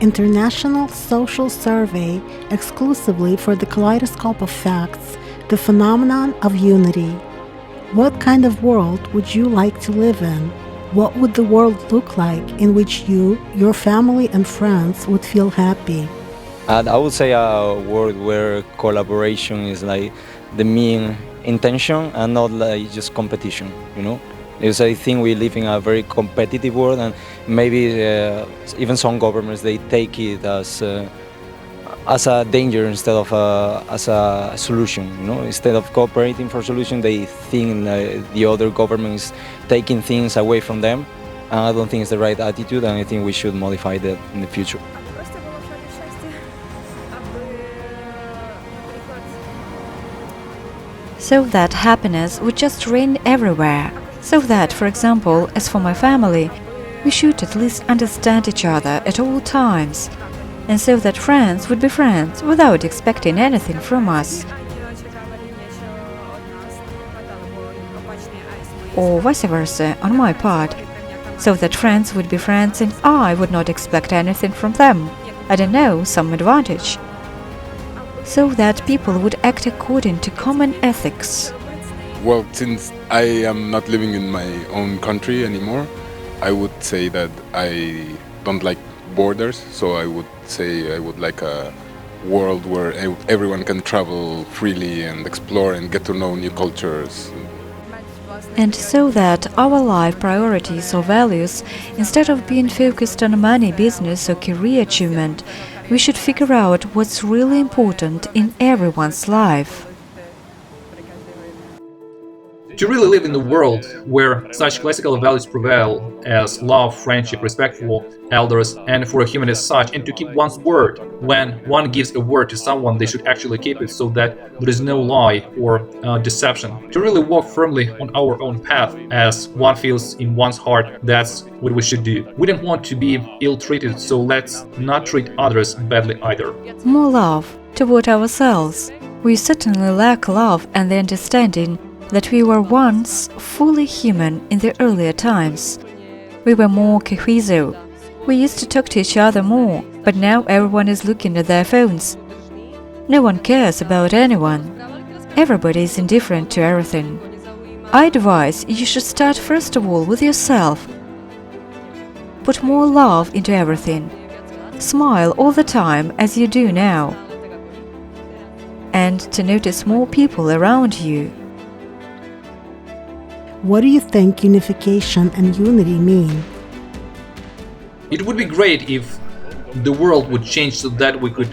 International Social Survey exclusively for the kaleidoscope of facts, the phenomenon of unity. What kind of world would you like to live in? What would the world look like in which you, your family and friends would feel happy? And I would say a world where collaboration is like the main intention and not like just competition, you know? Because I think we live in a very competitive world, and maybe even some governments, they take it as a danger instead of as a solution. You know, instead of cooperating for solution, they think the other government is taking things away from them, and I don't think it's the right attitude, and I think we should modify that in the future. So that happiness would just reign everywhere. So that, for example, as for my family, we should at least understand each other at all times. And so that friends would be friends without expecting anything from us. Or vice versa, on my part. So that friends would be friends and I would not expect anything from them. I don't know, some advantage. So that people would act according to common ethics. Well, since I am not living in my own country anymore, I would say that I don't like borders, so I would say I would like a world where everyone can travel freely and explore and get to know new cultures. And so that our life priorities or values, instead of being focused on money, business or career achievement, we should figure out what's really important in everyone's life. To really live in a world where such classical values prevail as love, friendship, respect for elders and for a human as such, and to keep one's word. When one gives a word to someone, they should actually keep it so that there is no lie or deception. To really walk firmly on our own path as one feels in one's heart, that's what we should do. We don't want to be ill-treated, so let's not treat others badly either. More love toward ourselves. We certainly lack love and the understanding that we were once fully human in the earlier times. We were more cohesive. We used to talk to each other more, but now everyone is looking at their phones. No one cares about anyone. Everybody is indifferent to everything. I advise you should start first of all with yourself. Put more love into everything. Smile all the time as you do now. And to notice more people around you. What do you think unification and unity mean? It would be great if the world would change so that we could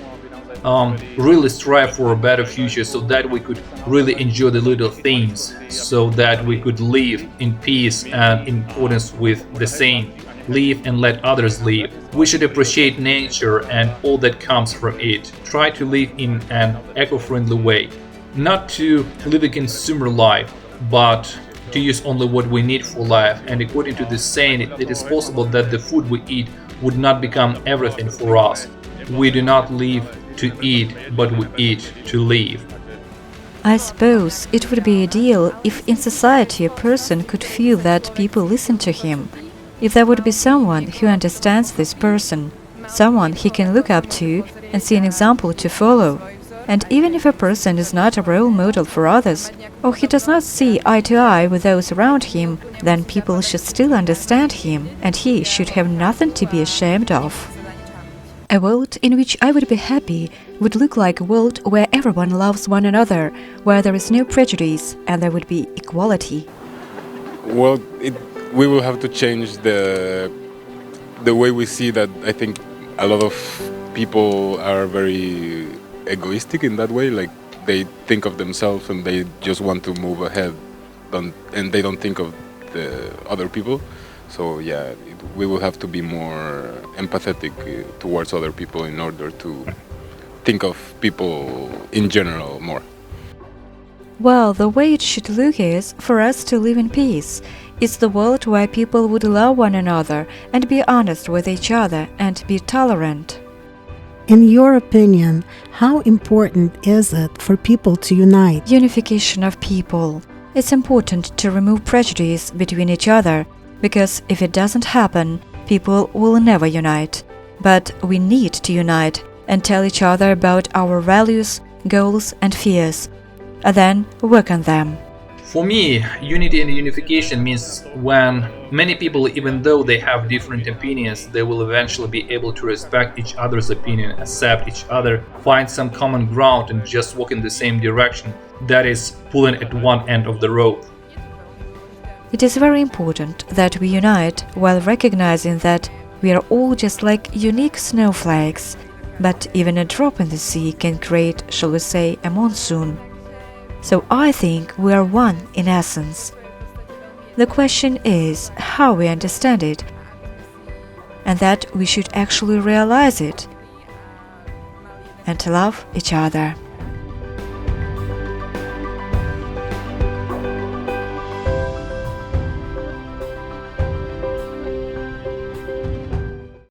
really strive for a better future, so that we could really enjoy the little things, so that we could live in peace and in accordance with the saying, live and let others live. We should appreciate nature and all that comes from it. Try to live in an eco-friendly way. Not to live a consumer life, but to use only what we need for life, and according to this saying, it is possible that the food we eat would not become everything for us. We do not live to eat, but we eat to live. I suppose it would be ideal if in society a person could feel that people listen to him, if there would be someone who understands this person, someone he can look up to and see an example to follow. And even if a person is not a role model for others, or he does not see eye to eye with those around him, then people should still understand him, and he should have nothing to be ashamed of. A world in which I would be happy would look like a world where everyone loves one another, where there is no prejudice, and there would be equality. Well, we will have to change the way we see that. I think a lot of people are very egoistic in that way, like they think of themselves and they just want to move ahead, and they don't think of the other people. So yeah, we will have to be more empathetic towards other people in order to think of people in general more. Well, the way it should look is for us to live in peace. It's the world where people would love one another and be honest with each other and be tolerant. In your opinion, how important is it for people to unite? Unification of people. It's important to remove prejudice between each other, because if it doesn't happen, people will never unite. but we need to unite and tell each other about our values, goals, and fears, and then work on them. For me, unity and unification means when many people, even though they have different opinions, they will eventually be able to respect each other's opinion, accept each other, find some common ground, and just walk in the same direction. That is pulling at one end of the rope. It is very important that we unite while recognizing that we are all just like unique snowflakes, but even a drop in the sea can create, shall we say, a monsoon. So I think we are one in essence. The question is how we understand it, and that we should actually realize it and love each other.